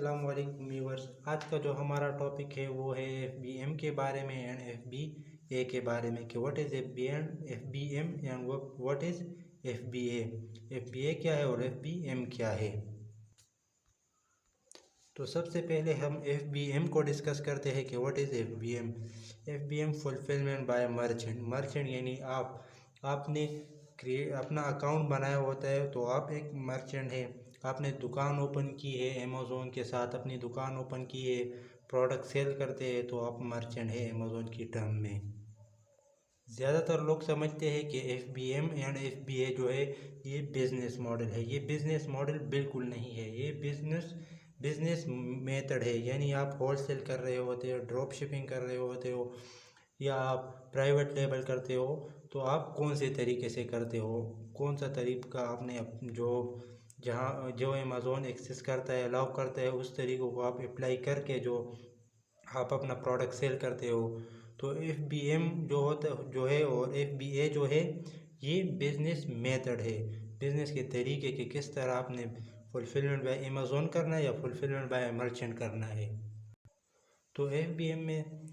अस्सलाम वालेकुम व्यूअर्स। आज का जो हमारा टॉपिक है वो है FBM के बारे में एंड FBA के बारे में कि what is FBM and what is FBA। FBA क्या है और FBM क्या है। तो सबसे पहले हम FBM को डिस्कस करते हैं कि what is FBM। FBM fulfilment bye merchant. Merchant यानी आपने अपना अकाउंट बनाया होता है तो आप एक मर्चेंट है। आपने दुकान ओपन की है, अमेज़ोन के साथ अपनी दुकान ओपन की है, प्रोडक्ट सेल करते हैं तो आप मर्चेंट है अमेज़ोन की टर्म में। ज़्यादातर लोग समझते हैं कि FBM एंड FBA जो है ये बिज़नेस मॉडल है। ये बिज़नेस मॉडल बिल्कुल नहीं है। ये बिज़नेस मेथड है, यानी आप होलसेल कर रहे होते हो, ड्रॉप शिपिंग कर रहे होते हो या आप प्राइवेट लेबल करते हो। तो आप कौन से तरीके से करते हो, कौन सा तरीका आपने जो अमेज़ोन एक्सेस करता है, अलाउ करता है, उस तरीक़ों को आप अप्लाई करके जो आप अपना प्रोडक्ट सेल करते हो। तो FBM जो है और FBA जो है ये बिज़नेस मेथड है, बिज़नेस के तरीके कि किस तरह आपने फुलफिलमेंट बाय अमेज़ोन करना है या फुलफिलमेंट बाय मर्चेंट करना है। तो FBM में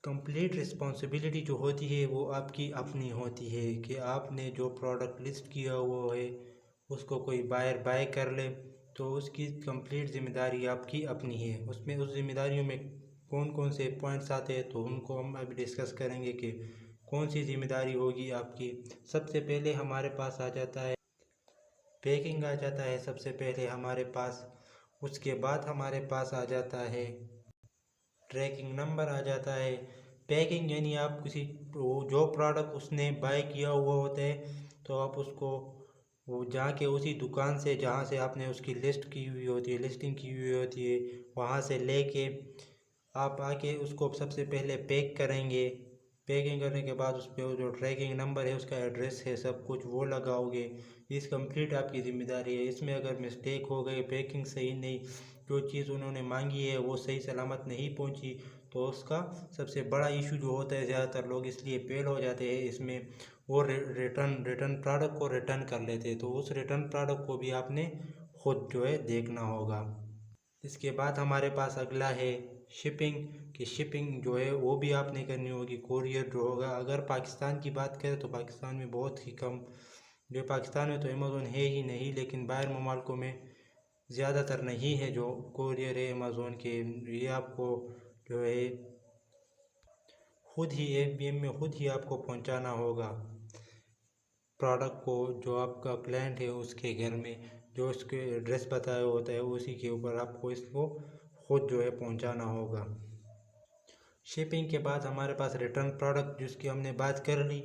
कंप्लीट रिस्पॉन्सिबिलिटी जो होती है वो आपकी अपनी होती है कि आपने जो प्रोडक्ट लिस्ट किया हुआ है उसको कोई बायर बाय कर ले तो उसकी कंप्लीट ज़िम्मेदारी आपकी अपनी है। उसमें उस ज़िम्मेदारियों में कौन कौन से पॉइंट्स आते हैं तो उनको हम अभी डिस्कस करेंगे कि कौन सी ज़िम्मेदारी होगी आपकी। सबसे पहले हमारे पास आ जाता है पैकिंग, आ जाता है सबसे पहले हमारे पास। उसके बाद हमारे पास आ जाता है ट्रैकिंग नंबर, आ जाता है पैकिंग, यानी आप किसी जो प्रोडक्ट उसने बाय किया हुआ होता है तो आप उसको वो जाके उसी दुकान से जहाँ से आपने उसकी लिस्ट की हुई होती है, लिस्टिंग की हुई होती है, वहाँ से लेके आप आके उसको सबसे पहले पैक करेंगे। पैकिंग करने के बाद उस पर जो ट्रैकिंग नंबर है, उसका एड्रेस है, सब कुछ वो लगाओगे। इस कंप्लीट आपकी ज़िम्मेदारी है। इसमें अगर मिस्टेक हो गई, पैकिंग सही नहीं, जो चीज़ उन्होंने मांगी है वो सही सलामत नहीं पहुंची, तो उसका सबसे बड़ा इशू जो होता है, ज़्यादातर लोग इसलिए फेल हो जाते हैं इसमें, वो रिटर्न प्रोडक्ट को रिटर्न कर लेते हैं। तो उस रिटर्न प्रोडक्ट को भी आपने खुद जो है देखना होगा। इसके बाद हमारे पास अगला है शिपिंग, कि शिपिंग जो है वो भी आपने करनी होगी। कोरियर जो होगा, अगर पाकिस्तान की बात करें तो पाकिस्तान में बहुत ही कम, जो पाकिस्तान में तो अमेज़ोन है ही नहीं, लेकिन बाहर ममालिकों में ज़्यादातर नहीं है जो कोरियर है अमेज़ोन के। ये आपको जो है खुद ही FBM में खुद ही आपको पहुंचाना होगा प्रोडक्ट को, जो आपका क्लाइंट है उसके घर में, जो उसके एड्रेस बताया होता है उसी के ऊपर आपको इसको खुद जो है पहुंचाना होगा। शिपिंग के बाद हमारे पास रिटर्न प्रोडक्ट, जिसकी हमने बात कर ली।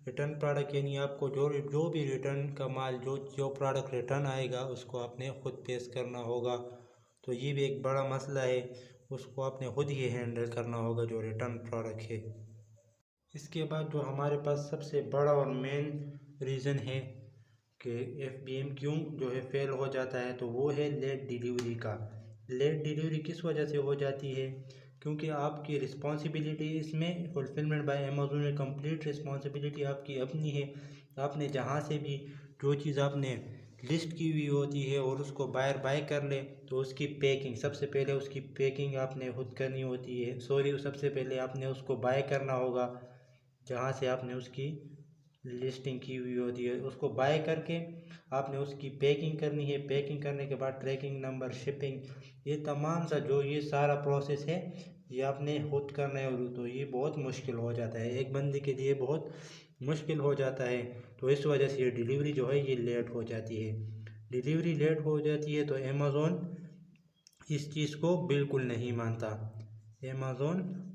रिटर्न प्रोडक्ट यानी आपको जो भी रिटर्न का माल, जो प्रोडक्ट रिटर्न आएगा उसको आपने खुद पेश करना होगा। तो ये भी एक बड़ा मसला है, उसको आपने खुद ही हैंडल करना होगा जो रिटर्न प्रोडक्ट है। इसके बाद जो हमारे पास सबसे बड़ा और मेन रीज़न है कि FBM क्यों जो है फेल हो जाता है, तो वो है लेट डिलीवरी का। लेट डिलीवरी किस वजह से हो जाती है, क्योंकि आपकी रिस्पॉन्सिबिलिटी इसमें फुलफिलमेंट बाय अमेज़ोन में कंप्लीट रिस्पॉन्सिबिलिटी आपकी अपनी है। आपने जहाँ से भी जो चीज़ आपने लिस्ट की हुई होती है और उसको बायर बाय कर ले तो उसकी पैकिंग, सबसे पहले उसकी पैकिंग आपने खुद करनी होती है। सबसे पहले आपने उसको बाय करना होगा जहाँ से आपने उसकी लिस्टिंग की हुई होती है, उसको बाय करके आपने उसकी पैकिंग करनी है। पैकिंग करने के बाद ट्रैकिंग नंबर, शिपिंग, ये तमाम सा जो ये सारा प्रोसेस है ये आपने खुद करना है। तो ये बहुत मुश्किल हो जाता है, एक बंदे के लिए बहुत मुश्किल हो जाता है। तो इस वजह से ये डिलीवरी जो है ये लेट हो जाती है। डिलीवरी लेट हो जाती है तो अमेज़ोन इस चीज़ को बिल्कुल नहीं मानता। अमेज़ोन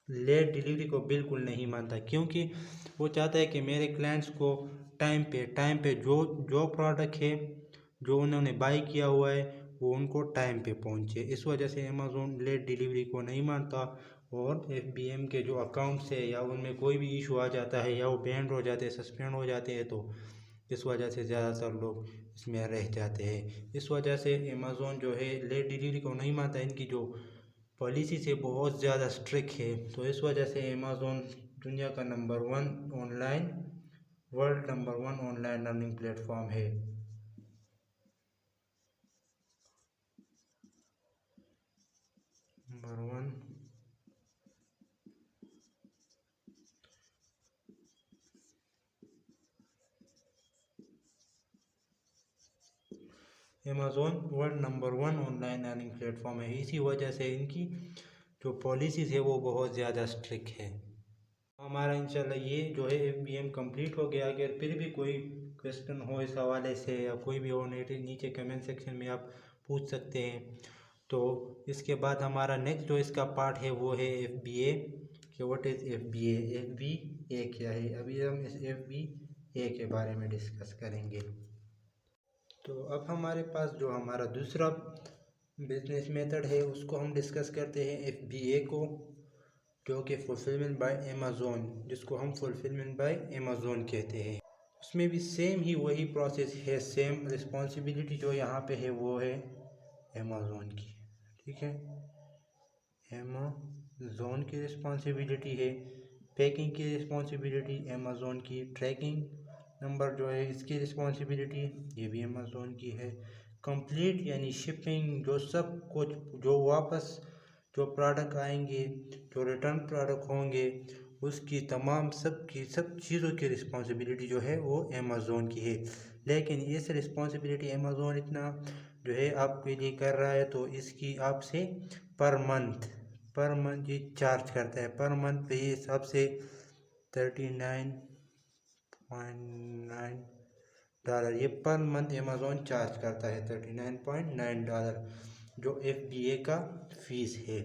लेट डिलीवरी को बिल्कुल नहीं मानता, क्योंकि वो चाहता है कि मेरे क्लाइंट्स को टाइम पे जो प्रोडक्ट है जो उन्होंने बाई किया हुआ है वो उनको टाइम पे पहुंचे। इस वजह से अमेज़ोन लेट डिलीवरी को नहीं मानता। और FBM के जो अकाउंट्स है या उनमें कोई भी इशू आ जाता है या वो बैंड हो जाते हैं, सस्पेंड हो जाते हैं, तो इस वजह से ज़्यादातर लोग इसमें रह जाते हैं। इस वजह से अमेज़ोन जो है लेट डिलीवरी को नहीं मानता। इनकी जो पॉलिसी से बहुत ज़्यादा स्ट्रिक्ट है, तो इस वजह से अमेज़ोन दुनिया का world number one online earning platform है। Number 1 Amazon world number 1 online earning platform है। इसी वजह से इनकी जो पॉलिसीज़ है वो बहुत ज़्यादा स्ट्रिक्ट है। हमारा इंशाल्लाह ये जो है FBM कंप्लीट हो गया। अगर फिर भी कोई क्वेश्चन हो इस हवाले से या कोई भी हो, नीचे कमेंट सेक्शन में आप पूछ सकते हैं। तो इसके बाद हमारा नेक्स्ट जो इसका पार्ट है वो है FBA कि व्हाट इज़ FBA, FBA क्या है। अभी हम इस FBA के बारे में डिस्कस करेंगे। तो अब हमारे पास जो हमारा दूसरा बिजनेस मेथड है उसको हम डिस्कस करते हैं FBA को, जो कि फुलफिलमेंट बाय अमेज़ॉन, जिसको हम फुलफिलमेंट बाय अमेज़ॉन कहते हैं। उसमें भी सेम ही वही प्रोसेस है, सेम रिस्पॉन्सिबिलिटी जो यहाँ पे है वो है अमेज़ॉन की। ठीक है, अमेज़ॉन की रिस्पॉन्सिबिलिटी है, पैकिंग की रिस्पॉन्सिबिलिटी अमेज़ॉन की, ट्रैकिंग नंबर जो है इसकी रिस्पॉन्सिबिलिटी ये भी अमेज़ॉन की है। कंप्लीट यानी शिपिंग, जो सब कुछ जो वापस जो प्रोडक्ट आएंगे, जो रिटर्न प्रोडक्ट होंगे, उसकी तमाम सब चीज़ों की रिस्पॉन्सिबिलिटी जो है वो अमेज़ॉन की है। लेकिन इस रिस्पॉन्सिबिलिटी अमेज़ॉन इतना जो है आपके लिए कर रहा है, तो इसकी आपसे पर मंथ ये चार्ज करता है। पर मंथ पे ये हिसाब से $39.9 ये पर मंथ अमेज़ॉन चार्ज करता है, $39.9 जो FBA का फ़ीस है।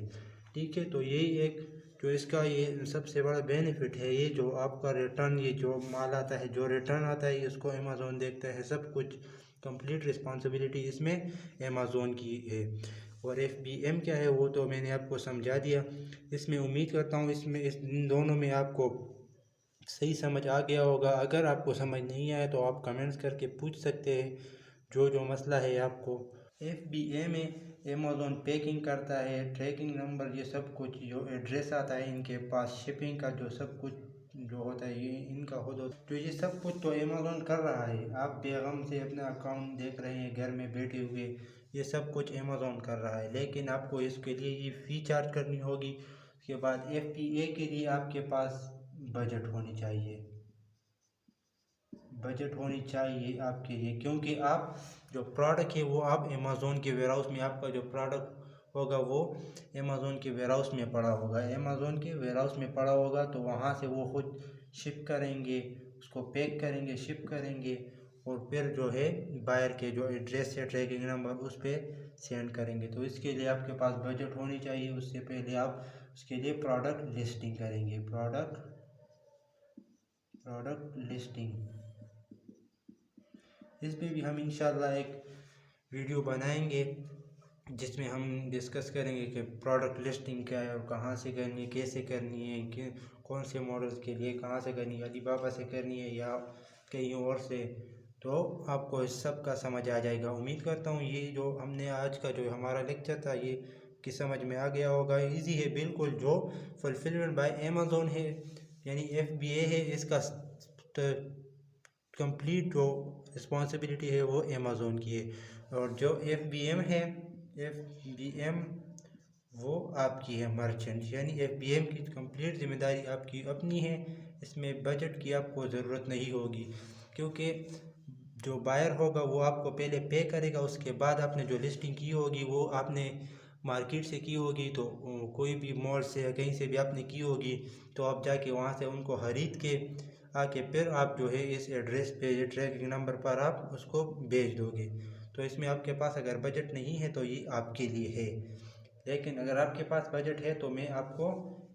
ठीक है, तो यही एक जो इसका ये सबसे बड़ा बेनिफिट है, ये जो आपका रिटर्न, ये जो माल आता है, जो रिटर्न आता है, इसको अमेज़ॉन देखता है। सब कुछ कंप्लीट रिस्पॉन्सिबिलिटी इसमें अमेज़ॉन की है। और FBM क्या है वो तो मैंने आपको समझा दिया। इसमें उम्मीद करता हूँ इसमें इन दोनों में आपको सही समझ आ गया होगा। अगर आपको समझ नहीं आया तो आप कमेंट्स करके पूछ सकते हैं जो मसला है आपको। FBA में अमेज़ॉन पैकिंग करता है, ट्रैकिंग नंबर, ये सब कुछ जो एड्रेस आता है इनके पास, शिपिंग का जो सब कुछ जो होता है ये इनका खुद होता है। तो ये सब कुछ तो अमेज़ॉन कर रहा है। आप बेगम से अपना अकाउंट देख रहे हैं घर में बैठे हुए, ये सब कुछ अमेज़ॉन कर रहा है। लेकिन आपको इसके लिए ये फ़ी चार्ज करनी होगी। उसके बाद FBA के लिए आपके पास बजट होनी चाहिए आपके लिए, क्योंकि आप जो प्रोडक्ट है वो आप अमेज़ॉन के वेयरहाउस में, आपका जो प्रोडक्ट होगा वो अमेज़ॉन के वेयरहाउस में पड़ा होगा। अमेज़ॉन के वेयरहाउस में पड़ा होगा तो वहाँ से वो खुद शिप करेंगे, उसको पैक करेंगे, शिप करेंगे और फिर जो है बायर के जो एड्रेस है, ट्रैकिंग नंबर, उस पर सेंड करेंगे। तो इसके लिए आपके पास बजट होनी चाहिए। उससे पहले आप उसके लिए प्रोडक्ट लिस्टिंग करेंगे, प्रोडक्ट लिस्टिंग। इस पर भी हम इंशाल्लाह एक वीडियो बनाएंगे जिसमें हम डिस्कस करेंगे कि प्रोडक्ट लिस्टिंग क्या है और कहाँ से करनी है, कैसे करनी है, कि कौन से मॉडल्स के लिए कहाँ से करनी है, अलीबाबा से करनी है या कहीं और से। तो आपको इस सब का समझ आ जाएगा। उम्मीद करता हूँ ये जो हमने आज का जो हमारा लेक्चर था ये कि समझ में आ गया होगा। इजी है बिल्कुल। जो फुलफिलमेंट बाय अमेज़ॉन है यानी FBA है, इसका कंप्लीट जो रिस्पॉन्सिबिलिटी है वो अमेज़ॉन की है। और जो FBM है, FBM वो आपकी है मर्चेंट, यानी FBM की कंप्लीट जिम्मेदारी आपकी अपनी है। इसमें बजट की आपको ज़रूरत नहीं होगी, क्योंकि जो बायर होगा वो आपको पहले पे करेगा। उसके बाद आपने जो लिस्टिंग की होगी वो आपने मार्केट से की होगी, तो कोई भी मॉल से या कहीं से भी आपने की होगी, तो आप जाके वहाँ से उनको खरीद के आके फिर आप जो है इस एड्रेस पे, ये ट्रैकिंग नंबर पर आप उसको भेज दोगे। तो इसमें आपके पास अगर बजट नहीं है तो ये आपके लिए है। लेकिन अगर आपके पास बजट है तो मैं आपको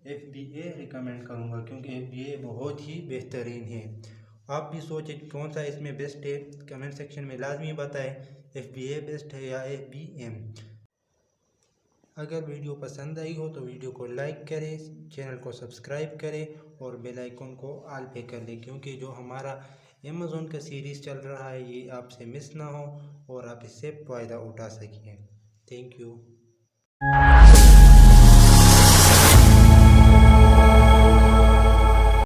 FBA रिकमेंड करूँगा, क्योंकि FBA बहुत ही बेहतरीन है। आप भी सोचें कौन सा इसमें बेस्ट है, कमेंट सेक्शन में लाजमी बताएं FBA बेस्ट है या FBM। अगर वीडियो पसंद आई हो तो वीडियो को लाइक करें, चैनल को सब्सक्राइब करें और बेल आइकन को ऑल पे कर लें, क्योंकि जो हमारा अमेज़ॉन का सीरीज़ चल रहा है ये आपसे मिस ना हो और आप इससे फ़ायदा उठा सकें। Thank you.